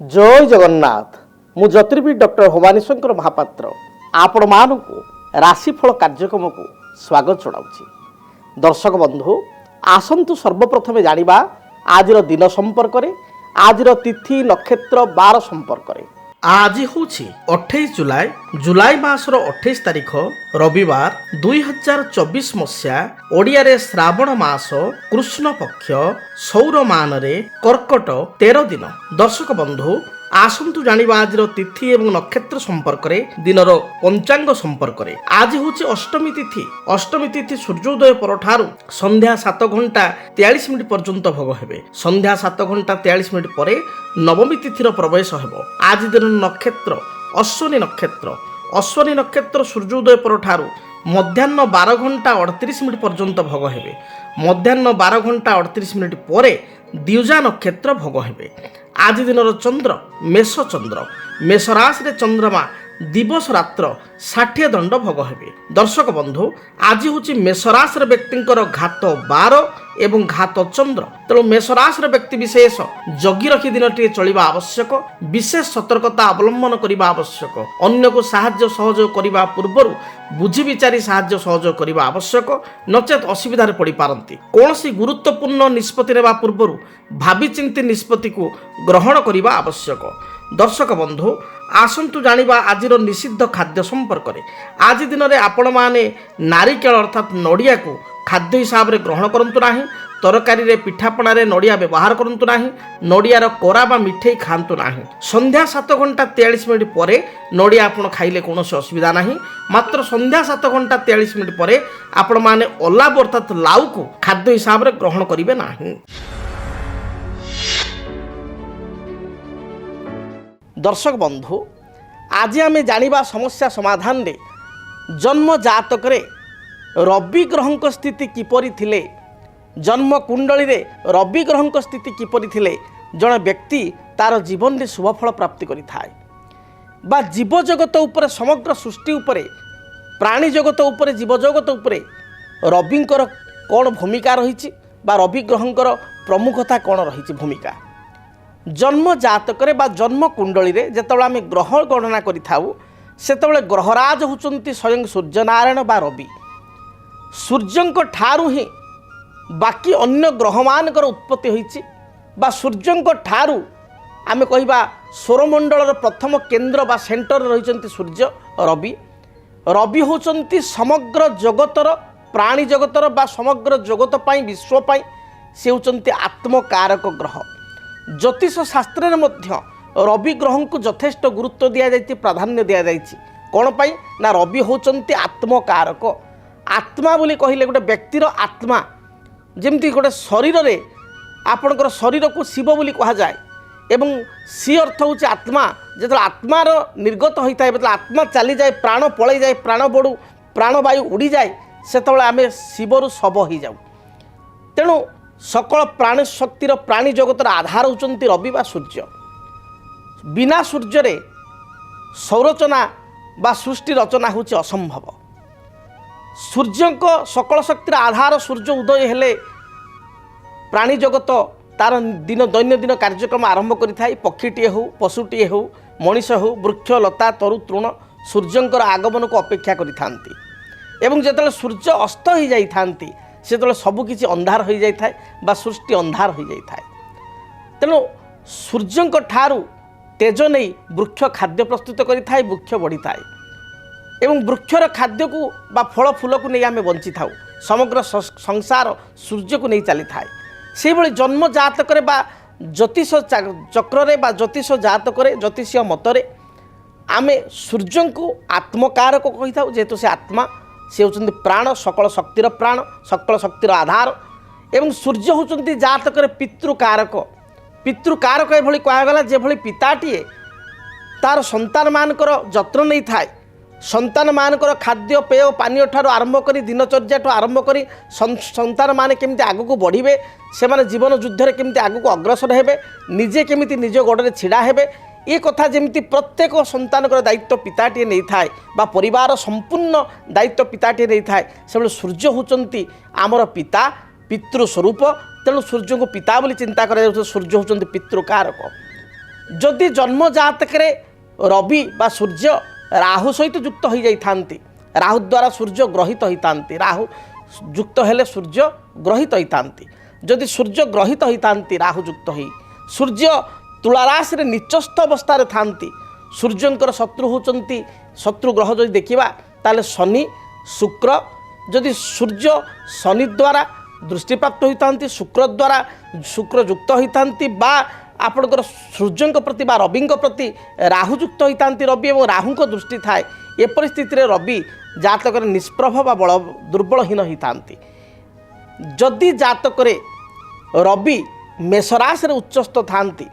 जय जगन्नाथ मु ज्योतिर्विद डॉक्टर भवानी शंकर महापात्र आपण मानक राशिफल कार्यक्रम को स्वागत जनाऊँगी। दर्शक बंधु आसतु सर्वप्रथमे जानिबा आज दिन संपर्क में आज तिथि नक्षत्र बार संपर्क में। आज हूँ 28 जुलाई जुलाई मासर 28 तारीख रविवार 2024 मसीहा ओडिया रे श्रावण मास कृष्ण पक्ष सौर मान रे कर्कट 13 दिन। दर्शक बंधु आसतु जानिबा आज तिथि एवं नक्षत्र संपर्क में दिनर पंचांग संपर्क में। आज हूँ अष्टमी तिथि। अष्टमी तिथि सूर्योदय परठारु संध्या 7 घंटा 43 मिनिट पर्यंत भोग हेबे। संध्या 7 घंटा 43 मिनिट पर नवमी तिथिर प्रवेश हेबो। आज दिन नक्षत्र अश्विनी नक्षत्र। अश्विनी नक्षत्र सूर्योदय परठारु मध्याह्न 12 घंटा 38 मिनिट पर्यंत भोग हेबे। मध्याह्न 12 घंटा 38 मिनिट पर द्विजा नक्षत्र भोग हेबे। आज दिन चंद्र मेष चंद्र। मेष राशि रे चंद्रमा दिवस रात्र 60 दंड भोग हेबे। दर्शक बंधु आज हूँ मेष राशि व्यक्तिंकर घात 12 एवं घात चंद्र। तेणु मेष राशि व्यक्ति विशेष जगी रखी दिन टी चलिबा आवश्यक। विशेष सतर्कता अवलंबन करने आवश्यक। अन्य को साहाय्य सहयोग करने पूर्व बुझी विचारी साहाय्य सहयोग करने आवश्यक। नचेत असुविधार पड़ पारती। कौन गुरुत्वपूर्ण निष्पत्ति नेबा पूर्व भावी चिंती निष्पत्ति को ग्रहण करने आवश्यक। दर्शक बंधु आसतु जानिबा आज निषिद्ध खाद्य संपर्क में। आज दिन में आपण माने नारिकेल अर्थात नड़िया को खाद्य हिसाब से ग्रहण करंतु नाही। तरकारी रे पिठापणा रे नड़िया व्यवहार करंतु नाही। नड़ियार कोरा बा मिठे खांतु नाही। संध्या 7 घंटा 43 मिनिट पर नड़िया आपण खाइले कौन असुविधा नाही। मात्र संध्या 7 घंटा 43 मिनिट पर आपण माने ओलाव अर्थात लाउ को खाद्य हिसाब से ग्रहण करिवे नाही। दर्शक बंधु आज आम जानिबा समस्या समाधान रे जन्म जातक रे रवि ग्रह स्थिति किपरि थिले, जन्म कुंडली रे रवि ग्रह स्थिति किपरि थिले जड़े व्यक्ति तार जीवन रे शुभफल प्राप्ति करि थाए। बा जीव जगत उपरे समग्र सृष्टि उपरे प्राणी जगत उपरे जीव जगत उपरे रविंकर कौन भूमिका रही बा रवि ग्रहंकर प्रमुखता कौन रही भूमिका। जन्म जातक बा जन्म कुंडली रे जेतबेले आमे ग्रह गणना करि थाउ सेतबेले ग्रहराज होचंती स्वयं सूर्यनारायण बा रवि। सूर्यंक ठारू ही बाकी अन्य ग्रह मानकर उत्पत्ति होईची बा सूर्यंक ठारू आमे कहिबा सौरमंडलर प्रथम केंद्र बा सेंटर रहिचंती सूर्य रवि। रवि होचंती समग्र जगतर प्राणी जगतर बा समग्र जगत पाई विश्व पाई से होचंती आत्मकारक ग्रह। ज्योतिष शास्त्र मध्य रवि ग्रह को यथेष्ट गुरुत्व दि जाइए, प्राधान्य दि जाइए। कौन पाई ना रवि होचंती आत्मकारक। आत्मा बोली कहले गोटे व्यक्तिर आत्मा जेमती गोटे शरीर रे आपणकर शरीर को शिव बोली कहा जाए एवं सी अर्थ होची आत्मा। जो आत्मार निर्गत होता है मतलब आत्मा चली जाए, प्राण पलि जाए, प्राण बड़ू प्राणवायु उड़ी जाए, से आम शिवर शव हो जाऊ। तेणु सकल प्राणी शक्तिर प्राणी जगतर आधार होचंती रवि बा सूर्य। बिना सूर्य रे संरचना बा सृष्टि रचना होची असंभव। सूर्यंक सकल शक्तिर आधार सूर्य उदय हेले प्राणी जगत तार दिन दैनंदिन कार्यक्रम आरंभ करिथाय। पक्षीटीए हो, पशुटीए हो, मनीष हो, वृक्ष लता तरु तृण सूर्यंकर आगमन को अपेक्षा करिथांती। एवं जेतले सूर्य अस्त हो जाइथांती से सबकिछि अंधार हो जाए बा सृष्टि अंधार हो जाए। तेणु सूर्यंक ठारू तेज नहीं वृक्ष खाद्य प्रस्तुत करिथाय, वृक्ष बढ़ी थाए एवं वृक्षर खाद्य को बा फल फूल को नहीं आम बंची थाउ। समग्र संसार सूर्य को नहीं चली थाए। से भली जन्म जातक बा ज्योतिष चक्र बा ज्योतिष जातक ज्योतिष मतरे आमे सूर्य को आत्मकारक कही था। जेहेतु से आत्मा से होचंती प्राण, सकल शक्तिर प्राण, सकल शक्तिर आधार। एवं सूर्य होचंती जातक पितृकारक। पितृकारक एभली कहगला जेभली पिताटीए तार संतान मानकर जत्न नहीं थाए। संतान मानकर खाद्य पेय पानीय ठारू आरंभ करी दिनचर्या ठू आरंभ करी संतान माने केमिति आगु बढ़िबे, से माने जीवन युद्ध केमिति आगु अग्रसर हेबे, निजे केमिति निज गोड़े छिड़ा हेबे, ये कथा जमी प्रत्येक संतान दायित्व पिताटीए नहीं थाए बा परिवार संपूर्ण दायित्व पिताटीए नहीं थाए। से सूर्य होचंती आमर पिता पितृस्वरूप। तेणु सूर्य को पिता बोली चिंता कर सूर्य होचंती पितृकारक। जदि जन्म जातक रवि बा सूर्य राहु सहित युक्त हो जाती, राहु द्वारा सूर्य ग्रहित होता, राहु युक्त हेले सूर्य ग्रहित होता, जदि सूर्य ग्रहित होता राहु युक्त हो सूर्य तुला राशि रे निचस्थ अवस्था थांती, सूर्यंकर शत्रु होचंती, शत्रु ग्रह जदि देखिबा ताले शनि शुक्र, जदि सूर्य शनि द्वारा दृष्टि प्राप्त होता, शुक्र द्वारा शुक्र युक्त होता बा आपणकर सूर्य प्रति बा रवि प्रति राहु युक्त होता, रवि और राहु दृष्टि थाए, ए परिस्थिति रे रवि जातक निष्प्रभ बा बल दुर्बलहीन होता। जदि जातक रवि मेष राशि रे उच्चस्थ थांती,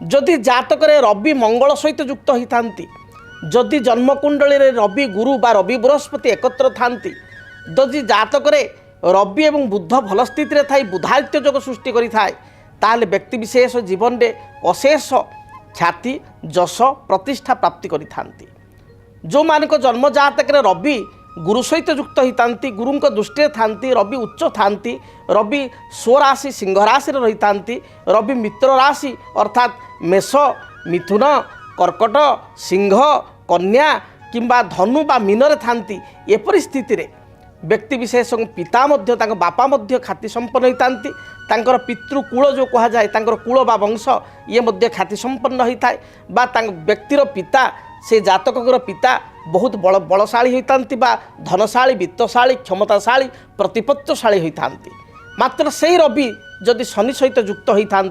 जदि जातक रवि मंगल सहित युक्त होता, जदि जन्मकुंडली रे रवि गुरु बा रवि बृहस्पति एकत्र थांती, जदि जातक रवि एवं बुध भल स्थिति थाई बुधादित्य योग सृष्टि करि थाए, ताले व्यक्ति विशेष जीवन में अशेष ख्याति जश प्रतिष्ठा प्राप्ति करि थांती। जो मानक जन्म जातक रवि गुरु सहित युक्त होता, गुरु दृष्टि थांती, रवि उच्च थांती, रवि स्वराशि सिंह राशि रही थांती, रवि मित्र राशि अर्थात मेष मिथुन कर्कट सिंह कन्या किंबा धनु बा मीन रे थांती, एपरि स्थिति रे व्यक्ति विशेष पिता मध्य तांको बापा मध्य ख्याति संपन्न होता, तांकर पितृकूल जो कहा जाए तांकर कूल बा वंश ये मध्य ख्याति संपन्न होता है, बा व्यक्तिर पिता से जातकर पिता बहुत बलशाली होता बा धनशाली वित्तशाली क्षमताशाली प्रतिपत्तशाली होता। मात्र से रवि जदि शनि सहित युक्त होता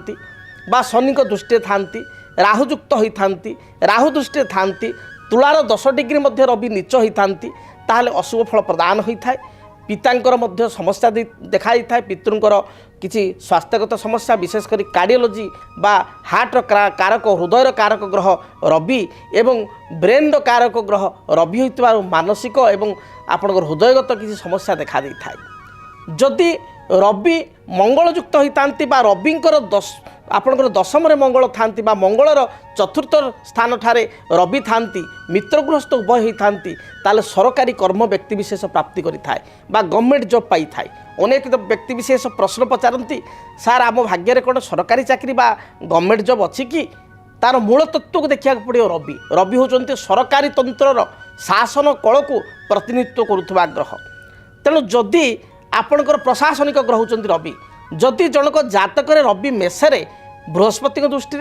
बा शनि दृष्टि थांती, राहु युक्त होता, राहु दृष्टि थांती, तुलार 10 डिग्री मध्य रवि नीच होता, ताहले अशुभ फल प्रदान होता है। पितांकर मध्य समस्या देखा था, पितृंकर किसी स्वास्थ्यगत समस्या विशेषकर कार्डियोलोजी बा हार्टर कारक हृदयर कारक ग्रह रवि एवं ब्रेन कारक ग्रह रवि होता मानसिक एवं आपणकर हृदयगत किसी समस्या देखा दी थाए। जदि रवि मंगल युक्त होता बा रविंकर आपणकर दशम मंगल थांती बा मंगलर चतुर्थ स्थान ठारे रवि थांती, मित्रगृहस्थ उभय होता, ताले सरकारी कर्म व्यक्ति विशेष प्राप्ति करि थाए बा गवर्नमेंट जॉब पाई थाए। अनेक व्यक्ति विशेष प्रश्न पचारती, सार आम भाग्य कौन सरकारी चाकरी बा गवर्नमेंट जॉब अच्छी कि, तार मूल तत्व को देखा पड़ो। रवि रवि होचंती सरकारी तंत्रर शासन कल को प्रतिनिधित्व करुवा ग्रह, तेणु जदि आपणकर प्रशासनिक ग्रह होचंती रवि, जदि जनक जातक रवि मेषरे बृहस्पति दृष्टि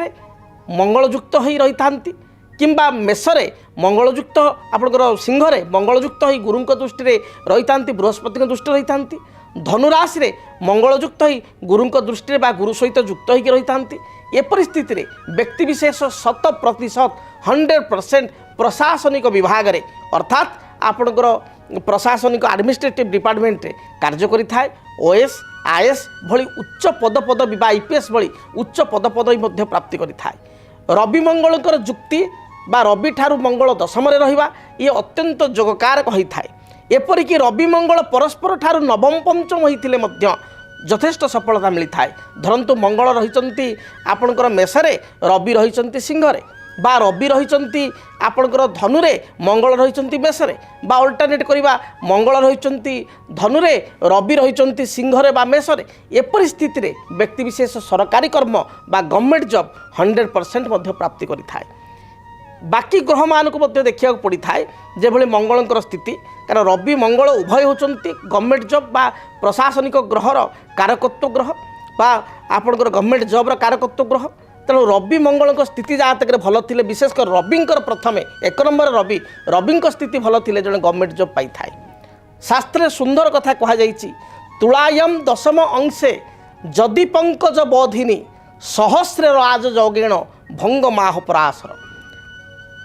मंगल युक्त हो रही था, किंबा मेषरे मंगल युक्त आपणकर सिंहरे मंगल युक्त हो गुरु दृष्टि रही था, बृहस्पति दृष्टि रही था, धनुराशि रे मंगल युक्त हो गुरु दृष्टि बा गुरु सहित युक्त हो रही था, ए परिस्थिति रे व्यक्ति विशेष 100% 100% प्रशासनिक विभाग रे अर्थात आपणकर प्रशासनिक एडमिनिस्ट्रेटिव डिपार्टमेंट कार्य करि थाए। ओएस आईएएस भली उच्च पदपदवी बा आईपीएस भली उच्च पदपदवी मध्य प्राप्ति करि थाए। रवि मंगलकर जुक्ति बा रवि ठारू मंगल दशम रहिबा ये अत्यंत जोगकारक होइथाए। एपरिक रवि मंगल परस्पर ठारू नवम पंचम होइथिले मध्य यथेष्ट सफलता मिली थाए। धरंतु मंगल रहिचंती आपणकर मेषरे रवि रहिचंती सिंहरे बा रवि रहिचंती आपणकर धनुरे मंगल रहिचंती मेषरे बा अल्टरनेट करिबा मंगल रहिचंती धनुरे रवि रहिचंती सिंहरे बा मेषरे, ए परिस्थिति रे व्यक्ति विशेष सरकारी कर्म बा गवर्नमेंट जॉब 100% मध्य प्राप्ति करि थाए। बाकी ग्रह मानक मध्य देखिया पड़ी थाए जे भली मंगलंकर स्थिति, कारण रवि मंगल उभय होचंती गवर्नमेंट जॉब बा प्रशासनिक ग्रहर कारकत्व ग्रह बा आपणकर गवर्नमेंट जॉबर कारकत्व ग्रह। तेणु रवि मंगल स्थिति जातक भल थे, विशेषकर रविंकर प्रथमे 1 नंबर रवि रविंक स्थिति भल थे जड़े गवर्नमेंट जॉब पाई थाए। शास्त्रे सुंदर कथा कहा जाइछि, तुलायम दशम अंशे जदि पंकज बोधिनी सहस्रे राज जोगेण भंग माह पराशर।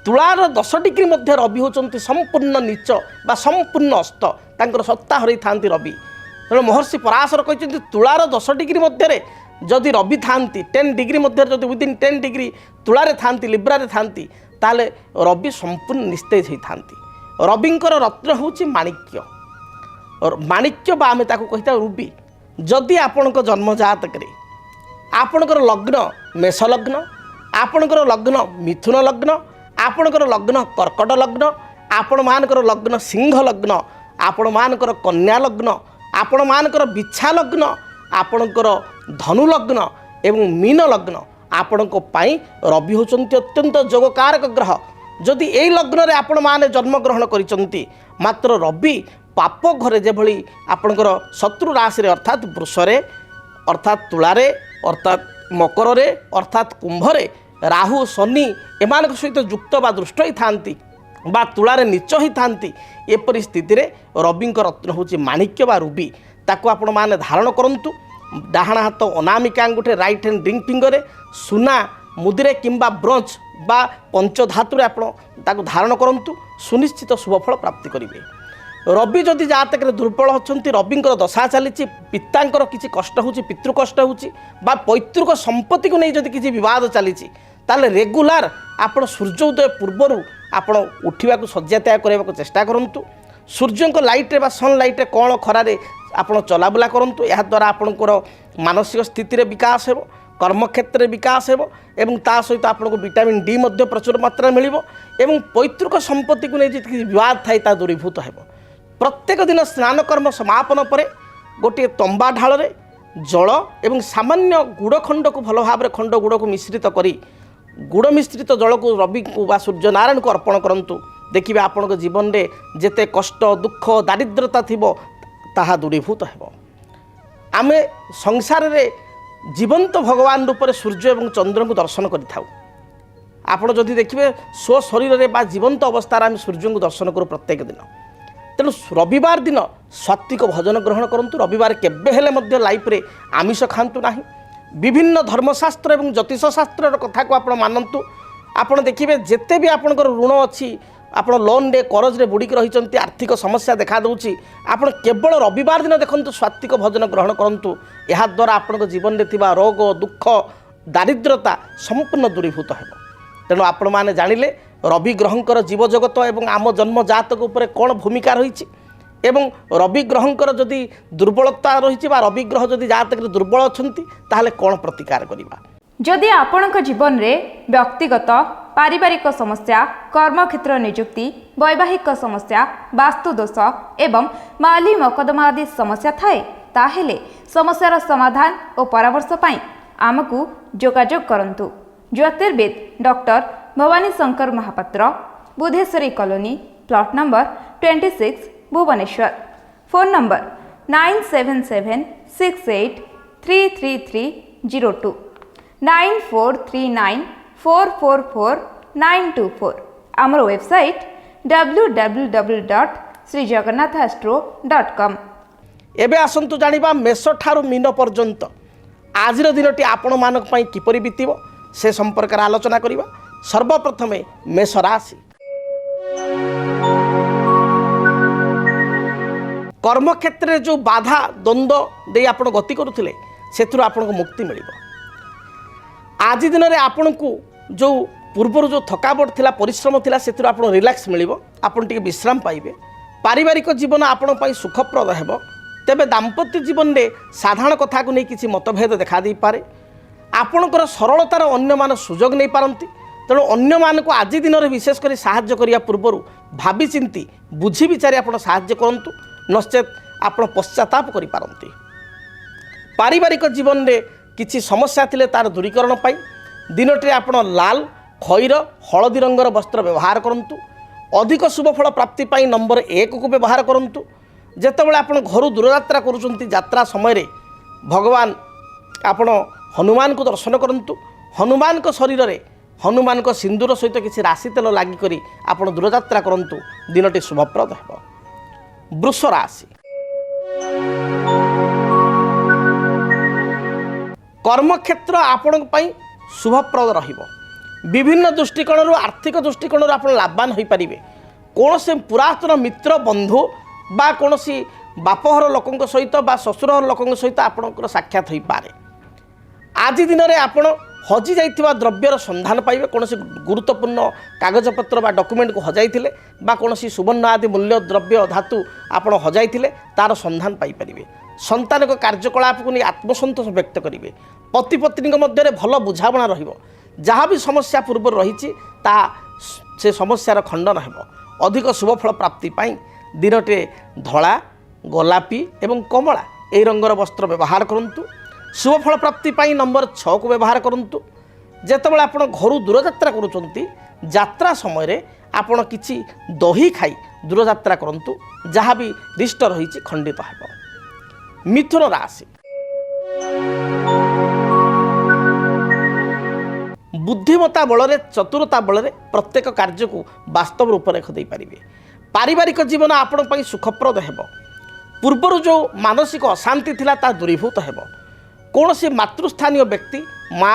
तुलार 10 डिग्री मध्य रवि होचंती संपूर्ण नीच बा संपूर्ण अस्त, तांकर सत्ता हरई थांती रवि। तेणु महर्षि पराशर कहते तुलार 10 डिग्री मध्य जदि रवि थांती 10 डिग्री मध्य जदि विदिन 10 डिग्री तुलारे थांती लिब्रारे थांती, ताले रवि संपूर्ण निस्तेज होता। रविंकर रत्न होची माणिक्य, माणिक्य बा आमे ताको कहिता रुबी। जदि आपणक जन्म जातक आपणकर लग्न मेष लग्न, आपणकर लग्न मिथुन लग्न, आपणकर लग्न कर्कट लग्न, आपण मानकर लग्न सिंह लग्न, आपण मानकर कन्या लग्न, आपण मानकर बिछा लग्न, आपणकर धनु लग्न एवं मीन लग्न, ଆପଣଙ୍କ ପାଇଁ ରବି ହେଉଛନ୍ତି ଅତ୍ୟନ୍ତ ଯୋଗକାରକ ଗ୍ରହ। ଯଦି ଏଇ ଲଗ୍ନରେ ଆପଣମାନେ ଜନ୍ମଗ୍ରହଣ କରିଛନ୍ତି, ମାତ୍ର ରବି ପାପ ଘରେ ଯେଭଳି ଆପଣଙ୍କର ଶତ୍ରୁ ରାଶିରେ ଅର୍ଥାତ୍ ବୃଷରେ, ଅର୍ଥାତ୍ ତୁଳାରେ, ଅର୍ଥାତ୍ ମକରରେ, ଅର୍ଥାତ୍ କୁମ୍ଭରେ ରାହୁ ଶନି ଏମାନଙ୍କ ସହିତ ଯୁକ୍ତ ବା ଦୃଷ୍ଟ ହୋଇଥାନ୍ତି ବା ତୁଳାରେ ନୀଚ ହୋଇଥାନ୍ତି, ଏପରି ସ୍ଥିତିରେ ରବିଙ୍କ ରତ୍ନ ହେଉଛି ମାଣିକ୍ୟ ବା ରୁବି। ତାକୁ ଆପଣମାନେ ଧାରଣ କରନ୍ତୁ। ଡାହାଣ ହାତ ଅନାମିକା ଆଙ୍ଗୁଠି ରାଇଟ୍ ହ୍ୟାଣ୍ଡ ରିଙ୍ଗ ଫିଙ୍ଗରରେ ସୁନା ମୁଦିରେ କିମ୍ବା ବ୍ରୋଞ୍ଜ ବା ପଞ୍ଚଧାତୁରେ ଆପଣ ତାକୁ ଧାରଣ କରନ୍ତୁ, ସୁନିଶ୍ଚିତ ଶୁଭଫଳ ପ୍ରାପ୍ତି କରିବେ। ରବି ଯଦି ଜାତକରେ ଦୁର୍ବଳ ଅଛନ୍ତି, ରବିଙ୍କର ଦଶା ଚାଲିଛି, ପିତାଙ୍କର କିଛି କଷ୍ଟ ହେଉଛି, ପିତୃ କଷ୍ଟ ହେଉଛି ବା ପୈତୃକ ସମ୍ପତ୍ତିକୁ ନେଇ ଯଦି କିଛି ବିବାଦ ଚାଲିଛି, ତାହେଲେ ରେଗୁଲାର ଆପଣ ସୂର୍ଯ୍ୟ ଉଦୟ ପୂର୍ବରୁ ଆପଣ ଉଠିବାକୁ ଶଯ୍ୟା ତ୍ୟାଗ କରିବାକୁ ଚେଷ୍ଟା କରନ୍ତୁ। ସୂର୍ଯ୍ୟଙ୍କ ଲାଇଟ୍ରେ ବା ସନ୍ଲାଇଟ୍ରେ କ'ଣ ଖରାରେ ଆପଣ ଚଲାବୁଲା କରନ୍ତୁ। ଏହାଦ୍ୱାରା ଆପଣଙ୍କର ମାନସିକ ସ୍ଥିତିରେ ବିକାଶ ହେବ, କର୍ମକ୍ଷେତ୍ରରେ ବିକାଶ ହେବ ଏବଂ ତା ସହିତ ଆପଣଙ୍କୁ ଭିଟାମିନ୍ ଡି ମଧ୍ୟ ପ୍ରଚୁର ମାତ୍ରାରେ ମିଳିବ ଏବଂ ପୈତୃକ ସମ୍ପତ୍ତିକୁ ନେଇ ଯଦି କିଛି ବିବାଦ ଥାଏ ତାହା ଦୂରୀଭୂତ ହେବ। ପ୍ରତ୍ୟେକ ଦିନ ସ୍ନାନ କର୍ମ ସମାପନ ପରେ ଗୋଟିଏ ତମ୍ବା ଢାଳରେ ଜଳ ଏବଂ ସାମାନ୍ୟ ଗୁଡ଼ ଖଣ୍ଡକୁ ଭଲ ଭାବରେ ଖଣ୍ଡ ଗୁଡ଼କୁ ମିଶ୍ରିତ କରି ଗୁଡ଼ ମିଶ୍ରିତ ଜଳକୁ ରବିଙ୍କୁ ବା ସୂର୍ଯ୍ୟନାରାୟଣଙ୍କୁ ଅର୍ପଣ କରନ୍ତୁ। ଦେଖିବେ ଆପଣଙ୍କ ଜୀବନରେ ଯେତେ କଷ୍ଟ ଦୁଃଖ ଦାରିଦ୍ରତା ଥିବ ତାହା ଦୂରୀଭୂତ ହେବ। ଆମେ ସଂସାରରେ ଜୀବନ୍ତ ଭଗବାନ ରୂପରେ ସୂର୍ଯ୍ୟ ଏବଂ ଚନ୍ଦ୍ରଙ୍କୁ ଦର୍ଶନ କରିଥାଉ। ଆପଣ ଯଦି ଦେଖିବେ ସ୍ୱ ଶରୀରରେ ବା ଜୀବନ୍ତ ଅବସ୍ଥାରେ ଆମେ ସୂର୍ଯ୍ୟଙ୍କୁ ଦର୍ଶନ କରୁ ପ୍ରତ୍ୟେକ ଦିନ। ତେଣୁ ରବିବାର ଦିନ ସାତ୍ତ୍ୱିକ ଭୋଜନ ଗ୍ରହଣ କରନ୍ତୁ। ରବିବାର କେବେ ହେଲେ ମଧ୍ୟ ଲାଇଫ୍ରେ ଆମିଷ ଖାଆନ୍ତୁ ନାହିଁ। ବିଭିନ୍ନ ଧର୍ମଶାସ୍ତ୍ର ଏବଂ ଜ୍ୟୋତିଷ ଶାସ୍ତ୍ରର କଥାକୁ ଆପଣ ମାନନ୍ତୁ। ଆପଣ ଦେଖିବେ ଯେତେ ବି ଆପଣଙ୍କର ଋଣ ଅଛି, ଆପଣ ଲୋନ୍ରେ କରଜରେ ବୁଡ଼ିକି ରହିଛନ୍ତି, ଆର୍ଥିକ ସମସ୍ୟା ଦେଖାଦେଉଛି, ଆପଣ କେବଳ ରବିବାର ଦିନ ଦେଖନ୍ତୁ ସାତ୍ତ୍ୱିକ ଭୋଜନ ଗ୍ରହଣ କରନ୍ତୁ। ଏହାଦ୍ୱାରା ଆପଣଙ୍କ ଜୀବନରେ ଥିବା ରୋଗ ଦୁଃଖ ଦାରିଦ୍ରତା ସମ୍ପୂର୍ଣ୍ଣ ଦୂରୀଭୂତ ହେବ। ତେଣୁ ଆପଣମାନେ ଜାଣିଲେ ରବି ଗ୍ରହଙ୍କର ଜୀବଜଗତ ଏବଂ ଆମ ଜନ୍ମ ଜାତକ ଉପରେ କ'ଣ ଭୂମିକା ରହିଛି ଏବଂ ରବି ଗ୍ରହଙ୍କର ଯଦି ଦୁର୍ବଳତା ରହିଛି ବା ରବି ଗ୍ରହ ଯଦି ଜାତକରେ ଦୁର୍ବଳ ଅଛନ୍ତି ତାହେଲେ କ'ଣ ପ୍ରତିକାର କରିବା। ଯଦି ଆପଣଙ୍କ ଜୀବନରେ ବ୍ୟକ୍ତିଗତ ପାରିବାରିକ ସମସ୍ୟା, କର୍ମକ୍ଷେତ୍ର ନିଯୁକ୍ତି, ବୈବାହିକ ସମସ୍ୟା, ବାସ୍ତୁଦୋଷ ଏବଂ ମାଲି ମକଦ୍ଦମା ଆଦି ସମସ୍ୟା ଥାଏ, ତାହେଲେ ସମସ୍ୟାର ସମାଧାନ ଓ ପରାମର୍ଶ ପାଇଁ ଆମକୁ ଯୋଗାଯୋଗ କରନ୍ତୁ। ଜ୍ୟୋତିର୍ବିଦ doctor Bhabani Shankar Mahapatra, Budheswari colony, plot number 26, Bhubaneswar. Phone number 9776833302 9439444924। ଆମର ୱେବସାଇଟ୍ www.srijagannathastro.com। ଏବେ ଆସନ୍ତୁ ଜାଣିବା ମେଷ ଠାରୁ ମୀନ ପର୍ଯ୍ୟନ୍ତ ଆଜିର ଦିନଟି ଆପଣମାନଙ୍କ ପାଇଁ କିପରି ବିତିବ ସେ ସମ୍ପର୍କରେ ଆଲୋଚନା କରିବା। ସର୍ବପ୍ରଥମେ ମେଷ ରାଶି। କର୍ମକ୍ଷେତ୍ରରେ ଯେଉଁ ବାଧା ଦ୍ୱନ୍ଦ୍ୱ ଦେଇ ଆପଣ ଗତି କରୁଥିଲେ ସେଥିରୁ ଆପଣଙ୍କୁ ମୁକ୍ତି ମିଳିବ। ଆଜି ଦିନରେ ଆପଣଙ୍କୁ ଯେଉଁ ପୂର୍ବରୁ ଯେଉଁ ଥକାବଟ ଥିଲା, ପରିଶ୍ରମ ଥିଲା, ସେଥିରୁ ଆପଣ ରିଲାକ୍ସ ମିଳିବ, ଆପଣ ଟିକେ ବିଶ୍ରାମ ପାଇବେ। ପାରିବାରିକ ଜୀବନ ଆପଣଙ୍କ ପାଇଁ ସୁଖପ୍ରଦ ହେବ। ତେବେ ଦାମ୍ପତ୍ୟ ଜୀବନରେ ସାଧାରଣ କଥାକୁ ନେଇ କିଛି ମତଭେଦ ଦେଖାଦେଇପାରେ। ଆପଣଙ୍କର ସରଳତାର ଅନ୍ୟମାନେ ସୁଯୋଗ ନେଇପାରନ୍ତି। ତେଣୁ ଅନ୍ୟମାନଙ୍କୁ ଆଜି ଦିନରେ ବିଶେଷ କରି ସାହାଯ୍ୟ କରିବା ପୂର୍ବରୁ ଭାବିଚିନ୍ତି ବୁଝି ବିଚାରି ଆପଣ ସାହାଯ୍ୟ କରନ୍ତୁ, ନଚେତ୍ ଆପଣ ପଶ୍ଚାତାପ କରିପାରନ୍ତି। ପାରିବାରିକ ଜୀବନରେ କିଛି ସମସ୍ୟା ଥିଲେ ତାର ଦୂରୀକରଣ ପାଇଁ ଦିନଟିରେ ଆପଣ ଲାଲ, ଖଇର, ହଳଦୀ ରଙ୍ଗର ବସ୍ତ୍ର ବ୍ୟବହାର କରନ୍ତୁ। ଅଧିକ ଶୁଭଫଳ ପ୍ରାପ୍ତି ପାଇଁ ନମ୍ବର 1କୁ ବ୍ୟବହାର କରନ୍ତୁ। ଯେତେବେଳେ ଆପଣ ଘରୁ ଦୂରଯାତ୍ରା କରୁଛନ୍ତି, ଯାତ୍ରା ସମୟରେ ଭଗବାନ ଆପଣ ହନୁମାନଙ୍କୁ ଦର୍ଶନ କରନ୍ତୁ। ହନୁମାନଙ୍କ ଶରୀରରେ ହନୁମାନଙ୍କ ସିନ୍ଦୁର ସହିତ କିଛି ରାଶି ତେଲ ଲାଗିକରି ଆପଣ ଦୂରଯାତ୍ରା କରନ୍ତୁ, ଦିନଟି ଶୁଭପ୍ରଦ ହେବ। ବୃଷ ରାଶି। କର୍ମକ୍ଷେତ୍ର ଆପଣଙ୍କ ପାଇଁ ଶୁଭପ୍ରଦ ରହିବ। ବିଭିନ୍ନ ଦୃଷ୍ଟିକୋଣରୁ ଆର୍ଥିକ ଦୃଷ୍ଟିକୋଣରୁ ଆପଣ ଲାଭବାନ ହୋଇପାରିବେ। କୌଣସି ପୁରାତନ ମିତ୍ର ବନ୍ଧୁ ବା କୌଣସି ବାପଘର ଲୋକଙ୍କ ସହିତ ବା ଶ୍ୱଶୁରଘର ଲୋକଙ୍କ ସହିତ ଆପଣଙ୍କର ସାକ୍ଷାତ ହୋଇପାରେ। ଆଜି ଦିନରେ ଆପଣ ହଜି ଯାଇଥିବା ଦ୍ରବ୍ୟର ସନ୍ଧାନ ପାଇବେ। କୌଣସି ଗୁରୁତ୍ୱପୂର୍ଣ୍ଣ କାଗଜପତ୍ର ବା ଡକ୍ୟୁମେଣ୍ଟକୁ ହଜାଇଥିଲେ ବା କୌଣସି ସୁବର୍ଣ୍ଣ ଆଦି ମୂଲ୍ୟ ଦ୍ରବ୍ୟ ଧାତୁ ଆପଣ ହଜାଇଥିଲେ ତାର ସନ୍ଧାନ ପାଇପାରିବେ। ସନ୍ତାନଙ୍କ କାର୍ଯ୍ୟକଳାପକୁ ନେଇ ଆତ୍ମସନ୍ତୋଷ ବ୍ୟକ୍ତ କରିବେ। ପତି ପତ୍ନୀଙ୍କ ମଧ୍ୟରେ ଭଲ ବୁଝାମଣା ରହିବ। ଯାହା ବି ସମସ୍ୟା ପୂର୍ବରୁ ରହିଛି ତାହା ସେ ସମସ୍ୟାର ଖଣ୍ଡନ ହେବ। ଅଧିକ ଶୁଭଫଳ ପ୍ରାପ୍ତି ପାଇଁ ଦିନଟିରେ ଧଳା, ଗୋଲାପୀ ଏବଂ କମଳା ଏହି ରଙ୍ଗର ବସ୍ତ୍ର ବ୍ୟବହାର କରନ୍ତୁ। ଶୁଭଫଳ ପ୍ରାପ୍ତି ପାଇଁ ନମ୍ବର 6କୁ ବ୍ୟବହାର କରନ୍ତୁ। ଯେତେବେଳେ ଆପଣ ଘରୁ ଦୂରଯାତ୍ରା କରୁଛନ୍ତି ଯାତ୍ରା ସମୟରେ ଆପଣ କିଛି ଦହି ଖାଇ ଦୂରଯାତ୍ରା କରନ୍ତୁ, ଯାହା ବି ରିଷ୍ଟ ରହିଛି ଖଣ୍ଡିତ ହେବ। ମିଥୁନ ରାଶି, ବୁଦ୍ଧିମତା ବଳରେ ଚତୁରତା ବଳରେ ପ୍ରତ୍ୟେକ କାର୍ଯ୍ୟକୁ ବାସ୍ତବ ରୂପରେଖ ଦେଇପାରିବେ। ପାରିବାରିକ ଜୀବନ ଆପଣଙ୍କ ପାଇଁ ସୁଖପ୍ରଦ ହେବ। ପୂର୍ବରୁ ଯେଉଁ ମାନସିକ ଅଶାନ୍ତି ଥିଲା ତାହା ଦୂରୀଭୂତ ହେବ। କୌଣସି ମାତୃସ୍ଥାନୀୟ ବ୍ୟକ୍ତି, ମା,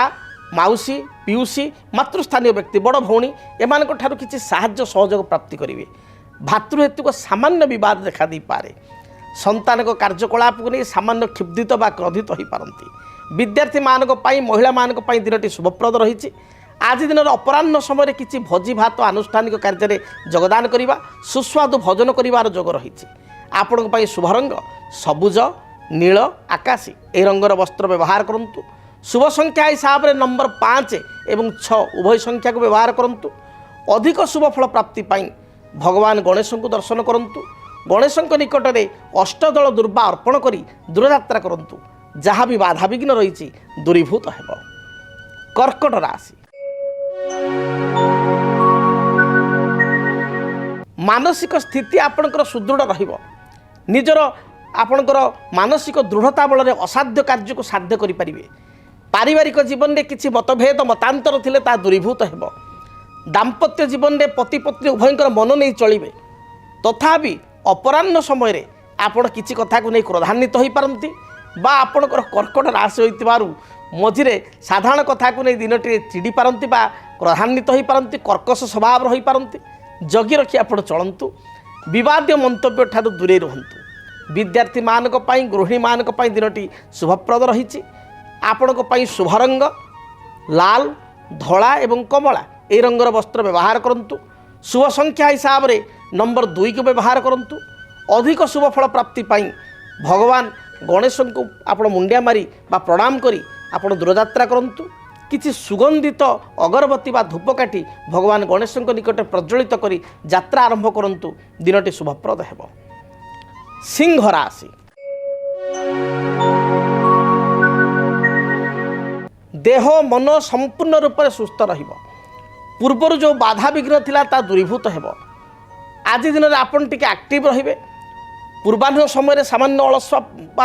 ମାଉସୀ, ପିଉସୀ, ମାତୃସ୍ଥାନୀୟ ବ୍ୟକ୍ତି, ବଡ଼ ଭଉଣୀ ଏମାନଙ୍କ ଠାରୁ କିଛି ସାହାଯ୍ୟ ସହଯୋଗ ପ୍ରାପ୍ତି କରିବେ। ଭାତୃହେତୁକ ସାମାନ୍ୟ ବିବାଦ ଦେଖାଦେଇପାରେ। ସନ୍ତାନଙ୍କ କାର୍ଯ୍ୟକଳାପକୁ ନେଇ ସାମାନ୍ୟ କ୍ଷୁବ୍ଧିତ ବା କ୍ରୋଧିତ ହୋଇପାରନ୍ତି। ବିଦ୍ୟାର୍ଥୀମାନଙ୍କ ପାଇଁ, ମହିଳାମାନଙ୍କ ପାଇଁ ଦିନଟି ଶୁଭପ୍ରଦ ରହିଛି। ଆଜି ଦିନର ଅପରାହ୍ନ ସମୟରେ କିଛି ଭୋଜି ଭାତ ଆନୁଷ୍ଠାନିକ କାର୍ଯ୍ୟରେ ଯୋଗଦାନ କରିବା, ସୁସ୍ୱାଦୁ ଭୋଜନ କରିବାର ଯୋଗ ରହିଛି। ଆପଣଙ୍କ ପାଇଁ ଶୁଭ ରଙ୍ଗ ସବୁଜ, ନୀଳ, ଆକାଶୀ ଏହି ରଙ୍ଗର ବସ୍ତ୍ର ବ୍ୟବହାର କରନ୍ତୁ। ଶୁଭ ସଂଖ୍ୟା ହିସାବରେ ନମ୍ବର 5 ଏବଂ 6 ଉଭୟ ସଂଖ୍ୟାକୁ ବ୍ୟବହାର କରନ୍ତୁ। ଅଧିକ ଶୁଭ ଫଳ ପ୍ରାପ୍ତି ପାଇଁ ଭଗବାନ ଗଣେଶଙ୍କୁ ଦର୍ଶନ କରନ୍ତୁ। ଗଣେଶଙ୍କ ନିକଟରେ ଅଷ୍ଟଦଳ ଦୁର୍ବା ଅର୍ପଣ କରି ଦୂରଯାତ୍ରା କରନ୍ତୁ, ଯାହା ବି ବାଧାବିଘ୍ନ ରହିଛି ଦୂରୀଭୂତ ହେବ। କର୍କଟ ରାଶି, ମାନସିକ ସ୍ଥିତି ଆପଣଙ୍କର ସୁଦୃଢ଼ ରହିବ। ନିଜର ଆପଣଙ୍କର ମାନସିକ ଦୃଢ଼ତା ବଳରେ ଅସାଧ୍ୟ କାର୍ଯ୍ୟକୁ ସାଧ୍ୟ କରିପାରିବେ। ପାରିବାରିକ ଜୀବନରେ କିଛି ମତଭେଦ ମତାନ୍ତର ଥିଲେ ତାହା ଦୂରୀଭୂତ ହେବ। ଦାମ୍ପତ୍ୟ ଜୀବନରେ ପତି ପତ୍ନୀ ଉଭୟଙ୍କର ମନ ନେଇ ଚଳିବେ। ତଥାପି ଅପରାହ୍ନ ସମୟରେ ଆପଣ କିଛି କଥାକୁ ନେଇ କ୍ରୋଧାନ୍ୱିତ ହୋଇପାରନ୍ତି ବା ଆପଣଙ୍କର କର୍କଟ ରାଶି ହୋଇଥିବାରୁ ମଝିରେ ସାଧାରଣ କଥାକୁ ନେଇ ଦିନଟିରେ ଚିଡ଼ି ପାରନ୍ତି ବା କ୍ରୋଧାନ୍ୱିତ ହୋଇପାରନ୍ତି, କର୍କଶ ସ୍ୱଭାବର ହୋଇପାରନ୍ତି। ଜଗି ରଖି ଆପଣ ଚଳନ୍ତୁ। ବିବାଦୀୟ ମନ୍ତବ୍ୟ ଠାରୁ ଦୂରେଇ ରୁହନ୍ତୁ। ବିଦ୍ୟାର୍ଥୀମାନଙ୍କ ପାଇଁ, ଗୃହିଣୀମାନଙ୍କ ପାଇଁ ଦିନଟି ଶୁଭପ୍ରଦ ରହିଛି। ଆପଣଙ୍କ ପାଇଁ ଶୁଭ ରଙ୍ଗ ଲାଲ, ଧଳା ଏବଂ କମଳା ଏହି ରଙ୍ଗର ବସ୍ତ୍ର ବ୍ୟବହାର କରନ୍ତୁ। ଶୁଭ ସଂଖ୍ୟା ହିସାବରେ ନମ୍ବର 2କୁ ବ୍ୟବହାର କରନ୍ତୁ। ଅଧିକ ଶୁଭ ଫଳ ପ୍ରାପ୍ତି ପାଇଁ ଭଗବାନ ଗଣେଶଙ୍କୁ ଆପଣ ମୁଣ୍ଡିଆ ମାରି ବା ପ୍ରଣାମ କରି ଆପଣ ଦୂରଯାତ୍ରା କରନ୍ତୁ। କିଛି ସୁଗନ୍ଧିତ ଅଗରବତୀ ବା ଧୂପକାଠି ଭଗବାନ ଗଣେଶଙ୍କ ନିକଟରେ ପ୍ରଜ୍ୱଳିତ କରି ଯାତ୍ରା ଆରମ୍ଭ କରନ୍ତୁ। ଦିନଟି ଶୁଭପ୍ରଦ ହେବ। ସିଂହ ରାଶି, ଦେହ ମନ ସମ୍ପୂର୍ଣ୍ଣ ରୂପରେ ସୁସ୍ଥ ରହିବ। ପୂର୍ବରୁ ଯେଉଁ ବାଧାବିଘ୍ନ ଥିଲା ତାହା ଦୂରୀଭୂତ ହେବ। ଆଜି ଦିନରେ ଆପଣ ଟିକେ ଆକ୍ଟିଭ ରହିବେ। ପୂର୍ବାହ୍ନ ସମୟରେ ସାମାନ୍ୟ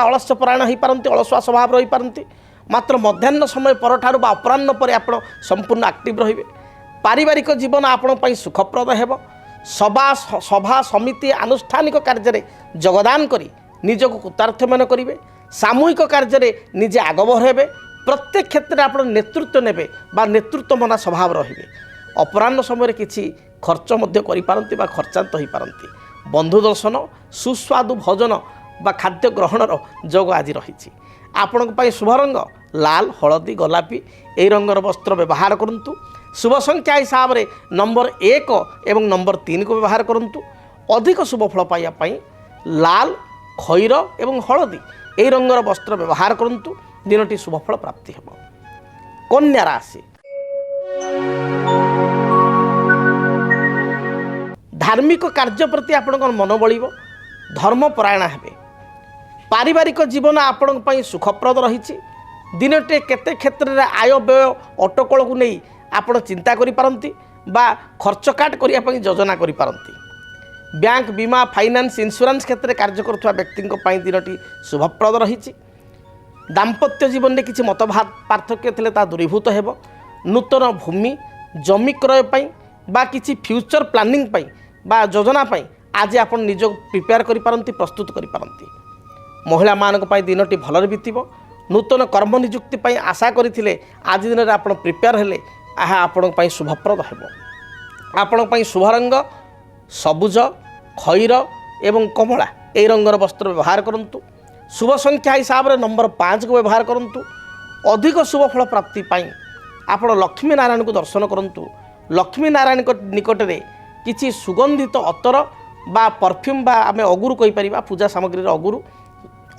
ଅଳସ୍ୟ ପରାୟଣ ହୋଇପାରନ୍ତି, ଅଳସୁଆ ସ୍ୱଭାବ ରହିପାରନ୍ତି। ମାତ୍ର ମଧ୍ୟାହ୍ନ ସମୟ ପରଠାରୁ ବା ଅପରାହ୍ନ ପରେ ଆପଣ ସମ୍ପୂର୍ଣ୍ଣ ଆକ୍ଟିଭ ରହିବେ। ପାରିବାରିକ ଜୀବନ ଆପଣଙ୍କ ପାଇଁ ସୁଖପ୍ରଦ ହେବ। ସଭା ସମିତି ଆନୁଷ୍ଠାନିକ କାର୍ଯ୍ୟରେ ଯୋଗଦାନ କରି ନିଜକୁ କୃତାର୍ଥ କରିବେ। ସାମୂହିକ କାର୍ଯ୍ୟରେ ନିଜେ ଆଗଭର ହେବେ। ପ୍ରତ୍ୟେକ କ୍ଷେତ୍ରରେ ଆପଣ ନେତୃତ୍ୱ ନେବେ ବା ନେତୃତ୍ୱମନା ସ୍ୱଭାବ ରହିବେ। ଅପରାହ୍ନ ସମୟରେ କିଛି ଖର୍ଚ୍ଚ ମଧ୍ୟ କରିପାରନ୍ତି ବା ଖର୍ଚ୍ଚାନ୍ତ ହୋଇପାରନ୍ତି। ବନ୍ଧୁ ଦର୍ଶନ, ସୁସ୍ୱାଦୁ ଭୋଜନ ବା ଖାଦ୍ୟ ଗ୍ରହଣର ଯୋଗ ଆଜି ରହିଛି। ଆପଣଙ୍କ ପାଇଁ ଶୁଭ ରଙ୍ଗ ଲାଲ, ହଳଦୀ, ଗୋଲାପୀ ଏହି ରଙ୍ଗର ବସ୍ତ୍ର ବ୍ୟବହାର କରନ୍ତୁ। ଶୁଭ ସଂଖ୍ୟା ହିସାବରେ ନମ୍ବର 1 ଏବଂ ନମ୍ବର 3କୁ ବ୍ୟବହାର କରନ୍ତୁ। ଅଧିକ ଶୁଭ ଫଳ ପାଇବା ପାଇଁ ଲାଲ, ଖଇର ଏବଂ ହଳଦୀ ଏହି ରଙ୍ଗର ବସ୍ତ୍ର ବ୍ୟବହାର କରନ୍ତୁ। ଦିନଟି ଶୁଭଫଳ ପ୍ରାପ୍ତି ହେବ। କନ୍ୟା ରାଶି, ଧାର୍ମିକ କାର୍ଯ୍ୟ ପ୍ରତି ଆପଣଙ୍କର ମନ ବଳିବ, ଧର୍ମପରାୟଣ ହେବେ। ପାରିବାରିକ ଜୀବନ ଆପଣଙ୍କ ପାଇଁ ସୁଖପ୍ରଦ ରହିଛି। ଦିନଟିରେ କେତେ କ୍ଷେତ୍ରରେ ଆୟ ବ୍ୟୟ ଅଟକଳକୁ ନେଇ ଆପଣ ଚିନ୍ତା କରିପାରନ୍ତି ବା ଖର୍ଚ୍ଚ କାଟ କରିବା ପାଇଁ ଯୋଜନା କରିପାରନ୍ତି। ବ୍ୟାଙ୍କ, ବୀମା, ଫାଇନାନ୍ସ, ଇନ୍ସୁରାନ୍ସ କ୍ଷେତ୍ରରେ କାର୍ଯ୍ୟ କରୁଥିବା ବ୍ୟକ୍ତିଙ୍କ ପାଇଁ ଦିନଟି ଶୁଭପ୍ରଦ ରହିଛି। ଦାମ୍ପତ୍ୟ ଜୀବନରେ କିଛି ମତ ପାର୍ଥକ୍ୟ ଥିଲେ ତାହା ଦୂରୀଭୂତ ହେବ। ନୂତନ ଭୂମି, ଜମି କ୍ରୟ ପାଇଁ ବା କିଛି ଫ୍ୟୁଚର ପ୍ଲାନିଂ ପାଇଁ ବା ଯୋଜନା ପାଇଁ ଆଜି ଆପଣ ନିଜକୁ ପ୍ରିପେୟାର କରିପାରନ୍ତି, ପ୍ରସ୍ତୁତ କରିପାରନ୍ତି। ମହିଳାମାନଙ୍କ ପାଇଁ ଦିନଟି ଭଲରେ ବିତିବ। ନୂତନ କର୍ମ ନିଯୁକ୍ତି ପାଇଁ ଆଶା କରିଥିଲେ ଆଜି ଦିନରେ ଆପଣ ପ୍ରିପେୟାର ହେଲେ ଏହା ଆପଣଙ୍କ ପାଇଁ ଶୁଭପ୍ରଦ ହେବ। ଆପଣଙ୍କ ପାଇଁ ଶୁଭ ରଙ୍ଗ ସବୁଜ, ଖଇର ଏବଂ କମଳା ଏହି ରଙ୍ଗର ବସ୍ତ୍ର ବ୍ୟବହାର କରନ୍ତୁ। ଶୁଭ ସଂଖ୍ୟା ହିସାବରେ ନମ୍ବର 5କୁ ବ୍ୟବହାର କରନ୍ତୁ। ଅଧିକ ଶୁଭ ଫଳ ପ୍ରାପ୍ତି ପାଇଁ ଆପଣ ଲକ୍ଷ୍ମୀ ନାରାୟଣଙ୍କୁ ଦର୍ଶନ କରନ୍ତୁ। ଲକ୍ଷ୍ମୀ ନାରାୟଣଙ୍କ ନିକଟରେ କିଛି ସୁଗନ୍ଧିତ ଅତର ବା ପରଫ୍ୟୁମ୍ ବା ଆମେ ଅଗୁରୁ କହିପାରିବା, ପୂଜା ସାମଗ୍ରୀର ଅଗୁରୁ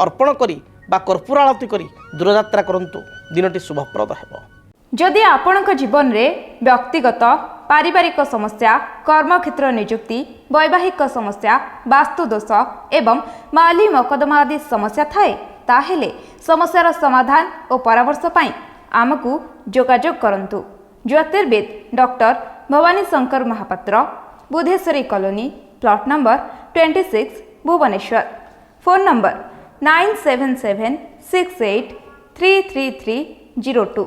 ଅର୍ପଣ କରି ବା କର୍ପୂର ଆଳତି କରି ଦୂରଯାତ୍ରା କରନ୍ତୁ। ଦିନଟି ଶୁଭପ୍ରଦ ହେବ। ଯଦି ଆପଣଙ୍କ ଜୀବନରେ ବ୍ୟକ୍ତିଗତ, ପାରିବାରିକ ସମସ୍ୟା, କର୍ମକ୍ଷେତ୍ର ନିଯୁକ୍ତି, ବୈବାହିକ ସମସ୍ୟା, ବାସ୍ତୁଦୋଷ ଏବଂ ମାଲି ମକଦ୍ଦମା ଆଦି ସମସ୍ୟା ଥାଏ, ତାହେଲେ ସମସ୍ୟାର ସମାଧାନ ଓ ପରାମର୍ଶ ପାଇଁ आमकु जोगाजोग करंतु। ज्योतिर्विद doctor Bhabani Shankar Mahapatra, Budheswari colony, plot number 26, Bhubaneswar. Phone number 9776833302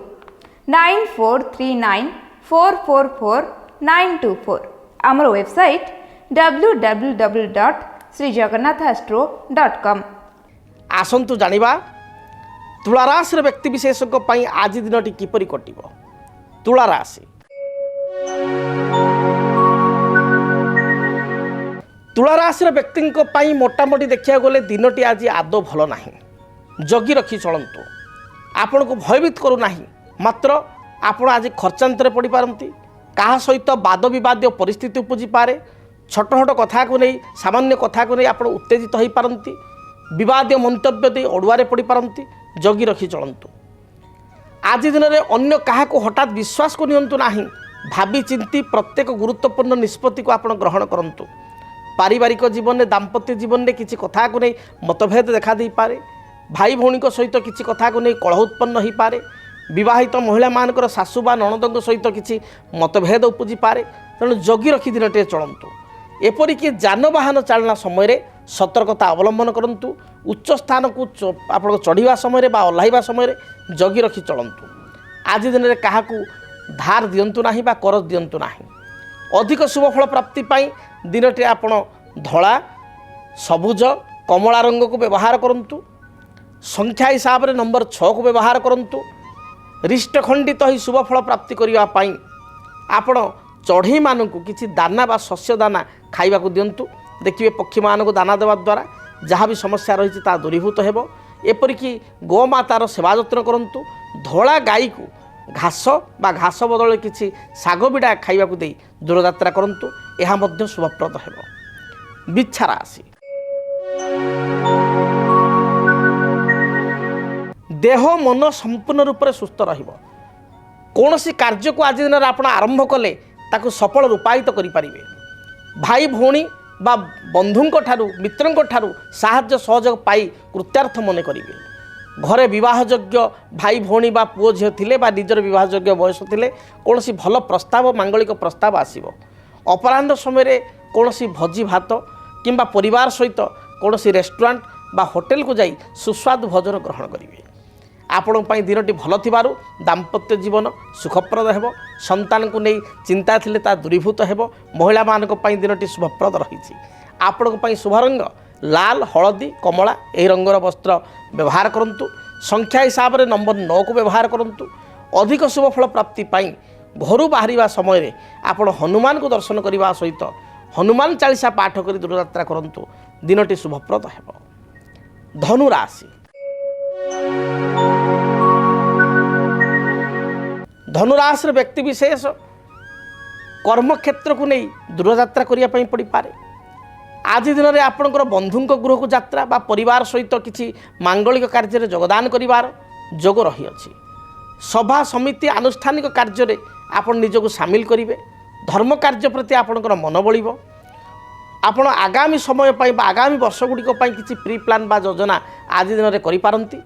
9439444924। आमर वेबसाइट www.srijagannathastro.com। आसंतु जानिबा तुला राशि व्यक्ति विशेष आज दिनटी किपरि कटिब। तुला राशि तुला राशि व्यक्ति मोटामोटी देखा गले दिनटी आज आदौ भल ना। जगी रखी चलतु। आपण को भयभीत करू नाही। मात्र आपण आज खर्चांतर पड़ पारती। क्या सहित वाद बद परिस्थिति उपजी पारे। छोट छोट कथा को नहीं सामान्य कथा को नहीं आप उत्तेजित हो पारती। विवादीय मंतव्य दे अड़ुआरे पड़ पारती। जगी रखी चलतु। आज दिन में अन्य क्या हठात विश्वास को नियंतु नाही। भावी चिंती प्रत्येक गुरुत्वपूर्ण निष्पत्ति को आप ग्रहण करंतु। पारिवारिक जीवन में दाम्पत्य जीवन में किसी कथा को नहीं मतभेद देखा दे पारे। भाई भौणी सहित किसी कथा को नहीं कलह उत्पन्न हो पारे। विवाहित महिला मानकर सासू बा नणद सहित किसी मतभेद उपजी पारे। तेणु जगी रखी दिनटे चलतु। एपरिक जानवाहन चालना समय सतर्कता अवलंबन करंतु। उच्च स्थान को आप चढ़ा समय ओह्लैवा समय जगी रखी चलतु। आज दिन में क्या धार दिंतु ना कर दिंतु ना। अधिक शुभफल प्राप्ति दिनटे आप धला सबुज कमला रंग को व्यवहार करंतु। संख्या हिसाब से नंबर 6 को व्यवहार करंतु। रिष्टखंडित ही शुभफल प्राप्ति करने आपण चढ़ई मानू किसी दाना बा शस्य दाना खाइबा को दिंतु। देखिए पक्षी मान को दाना देवा द्वारा जहाँ भी समस्या रही है दूरीभूत हो। एपरिक गोमातार सेवा जत्न करंतु। धला गाई को घास बा घास बदल किसी शाग बिड़ा खाइबा को दे दूरयात्रा करंतु। यह मध्य शुभप्रद हो। बिच्छा राशि देह मन संपूर्ण रूप से सुस्थ रहिबो। कौन सी कार्य को आज दिन में आप आरंभ कले ताकू सफल रूपायित करें। भाई भौणी बा बंधुंक ठारू मित्रंक ठारू साहाय्य सहयोग पाई कृत्यार्थ मन करेंगे। घरे विवाहयोग्य भाई भौणी बा पुओ झील थिले बा निजर विवाहयोग्य बयस थिले कौन सी भल प्रस्ताव मांगलिक प्रस्ताव आसीबो। अपराह्न समय कौन सी भोजी भात किंबा परिवार सहित कौन सी रेस्टोरेंट बा होटेल को जाई सुस्वादु भोजन ग्रहण करेंगे। आपण दिनटी भल थिबारु दाम्पत्य जीवन सुखप्रद हेबो। संतान को नहीं चिंता थिले ता दूरीभूत हेबो। महिला मानक पई दिनटी शुभप्रद रहिछि। आपण पई शुभ रंग लाल हलदी कमला यही रंगर वस्त्र व्यवहार करंतु। संख्या हिसाब से नंबर 9 को व्यवहार करंतु। अधिक शुभफल प्राप्ति पाई घरू बाहरिबा समय आपण हनुमान को दर्शन करने सहित हनुमान चालीसा पाठ कर दूरयात्रा करंतु। दिनटी शुभप्रद हेबो। धनु राशि धनुराशि व्यक्ति विशेष कर्मक्षेत्र को नहीं दूरयात्रा करने पड़ पारे। आज दिन में आपणकर बंधुंक गृह को यात्रा बा परिवार सहित किसी मांगलिक कार्य योगदान करिवार जोग रही अछि। सभा समिति आनुष्ठानिक कार्य आपण निजको सामिल करेंगे। धर्म कार्य प्रति आपणकर मन बढ़िबो। आपण आगामी समय बा आगामी वर्ष गुड़िक किसी प्री प्लान बा योजना आज दिन में करिपारंती।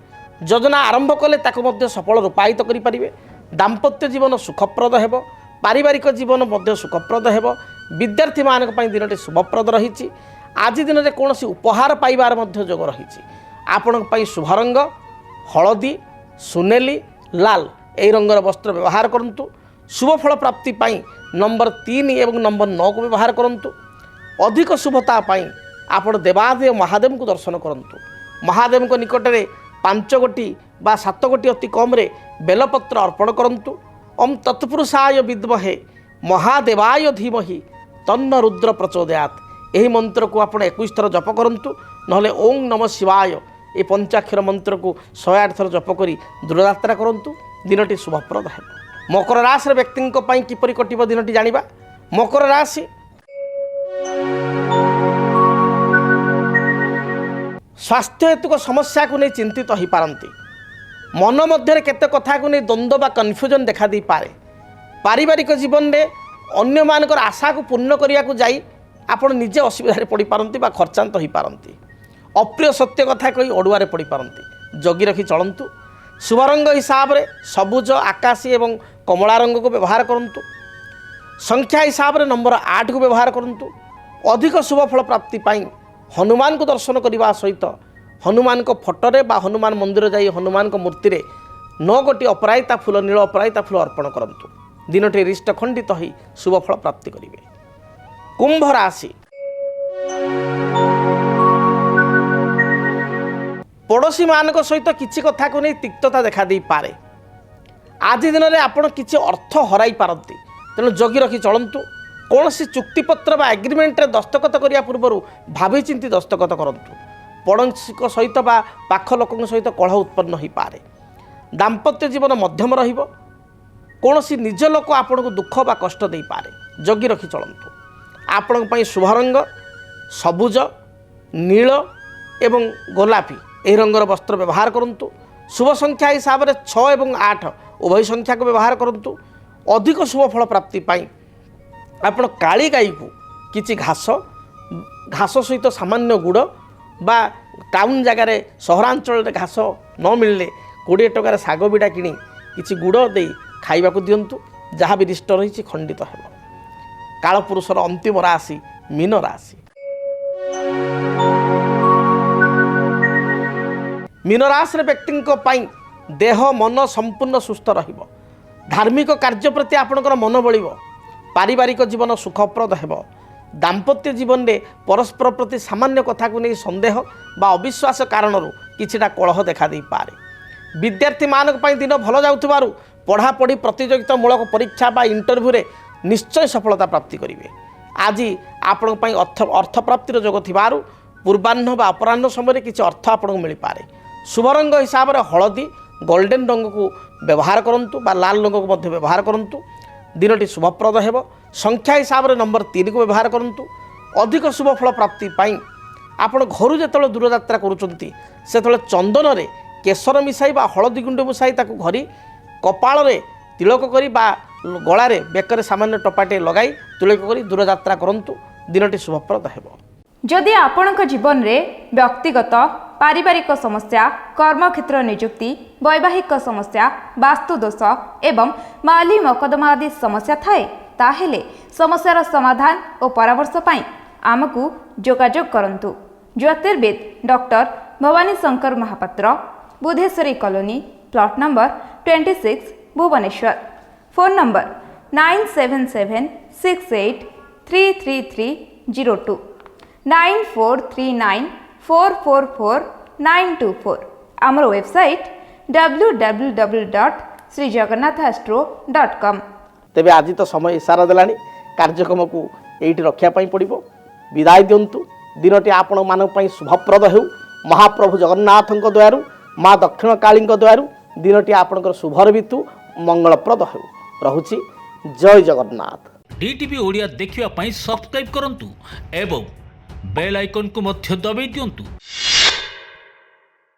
योजना आरंभ कले ताको मध्य सफल रूपायित करें। दाम्पत्य जीवन सुखप्रद हेबो। पारिवारिक जीवन मध्य सुखप्रद हेबो। विद्यार्थी मानक पई दिनटी शुभप्रद रही। आज दिन में कौन उपहार पाइबार मध्य जोग रही। आपण पई शुभ रंग हलदी सुनेली लाल यही रंगर वस्त्र व्यवहार करंतु। शुभफल प्राप्ति पाई नंबर 3 एवं नंबर 9 को व्यवहार करंतु। अधिक शुभता पाई आपण देवादेव महादेव को दर्शन करंतु। महादेव को निकट में 5 गोटी बा 7 गोटी अति कम रे बेलपत्र अर्पण करंतु। ओम तत्पुरुषाय विद्महे महादेवाय धीमहि तन्न रुद्र प्रचोदयात यही मंत्र को आप 21 थर जप करंतु। नहले ओं नमः शिवाय ये पंचाक्षर मंत्र को 108 थर जप करी दूरयात्रा करंतु। दिनटी शुभप्रद है। मकर राशि व्यक्ति किपरि कटिब दिनटी जानिबा। मकर राशि स्वास्थ्य हेतुक समस्या को नहीं चिंतित हो पारती। मन मध्य केते कथा को नहीं द्वंद्व बा कन्फ्यूजन देखा दी पारे। पारिवारिक जीवन में अन्य मानकर आशा को पूर्ण करने को जाई आपण निजे असुविधा पड़ पारती बा खर्चांत हो पारती। अप्रिय सत्य कथा कही अड़ुआरे पड़ पारती। जगी रखी चलतु। शुभ रंग हिसाब रे सबुज आकाशी एवं कमला रंग को व्यवहार करंतु। संख्या हिसाब रे नंबर 8 को व्यवहार करंतु। अधिक शुभ फल प्राप्ति पाई हनुमान को दर्शन करने सहित हनुमान को फोटोरे बा हनुमान मंदिर जाई हनुमान को मूर्ति रे 9 गोटी अपराजिता फूल नील अपराजिता फूल अर्पण करंतु। दिनटी रिष्ट खंडित ही शुभ फल प्राप्ति करिवे। कुंभ राशि पड़ोशी मान सहित किसी कथा को नहीं तिक्तता देखा दे पारे। आज दिन में आपड़ किसी अर्थ हराई पारती, तेणु जगी रखी चलतु। कौन सी चुक्तिपत्र बा एग्रीमेंट रे दस्तखत करिया पूर्व भावी चिंती दस्तखत करंतु। पड़ोशी सहित बा पाख लोकों सहित कलह उत्पन्न हो पारे। दाम्पत्य जीवन मध्यम रहिबो। कौन सी निज लोक आपन को दुख बा कष्ट दे पारे, जगी रखी चलतु। आपण पई शुभ रंग सबुज नील एवं गोलापी यह रंगर वस्त्र व्यवहार करंतु। शुभ संख्या हिसाब से 6 एवं 8 उभय संख्या को व्यवहार करंतु। अधिक शुभ फल प्राप्ति पाई आपण काली गाई को किछि घास सहित सामान्य गुड़ बा टाउन जगार सहरांचल घास न मिलले 20 टकार शाग बिड़ा किणी किछि गुड़ दे खाइबा को दियंतु। जहाँ भी रिष्ट रही खंडित हेब। कालपुरुषर अंतिम राशि मीन राशि। मीन राशि व्यक्ति देह मन संपूर्ण सुस्थ रहिबो। धार्मिक कार्य प्रति आपणकर मन बलिबो। पारिवारिक जीवन सुखप्रद हेबो। दाम्पत्य जीवन में परस्पर प्रति सामान्य कथा को नहीं संदेह बा अविश्वास कारण किछिटा कलह देखा दे पारे। विद्यार्थी मानक पई दिन भल जाउथबारु पढ़ापढ़ी प्रतियोगितामूलक परीक्षा बा इंटरव्यू रे निश्चय सफलता प्राप्ति करिवे। आज आपण पई अर्थ प्राप्तिर जोग थिबारु पूर्वाह्न बा अपराह्न समय किछि अर्थ आपन मिल पारे। शुभ रंग हिसाब से हलदी गोल्डन रंग को व्यवहार करंतु बा लाल रंग को मध्य व्यवहार करंतु। दिनटी शुभप्रद हेब। संख्या हिसाब से नंबर 3 को व्यवहार करंतु। अधिक शुभ फल प्राप्ति पाई आपण घर जेतले दूर यात्रा करूचंती सेतले चंदन रे केसर मिसाई बा हलदी गुंड मिसाई ताकू घरी कपाल रे तिलक करी बा गलारे बेकर सामान्य टपाटे लगाई तिलक करी दूर यात्रा करंतु। दिनटी शुभप्रद हेब। जदि आपणक जीवन रे व्यक्तिगत पारिवारिक समस्या कर्मक्षेत्र नियुक्ति वैवाहिक समस्या वास्तुदोष एवं माली मकदमा आदि समस्या थाए ताहेले समस्यार समाधान और परामर्श पाई आमकु जोगाजोग करंतु। ज्योतिर्विद doctor Bhabani Shankar Mahapatra Budheswari colony plot number 26 Bhubaneswar. Phone number 9776833302 9439444924। आमर वेबसाइट www.srijagannathastro.com। तेबे आज तो समय इशारा देलानी कार्यक्रम को एठी रखिया पई पड़िबो। विदाय दियंतु। दिनटी आपण मानक पई शुभप्रद हेउ। महाप्रभु जगन्नाथଙ୍କ दयारु माँ दक्षिण कालीଙ୍କ दयारु दिनटी आपणकर शुभर बितु मंगलप्रद हेउ। रहुछि जय जगन्नाथ। डीटीवी ओडिया देखिवा पई सब्सक्राइब करंतु एवं बेल आइकन को मध्य दबाई दियंतु।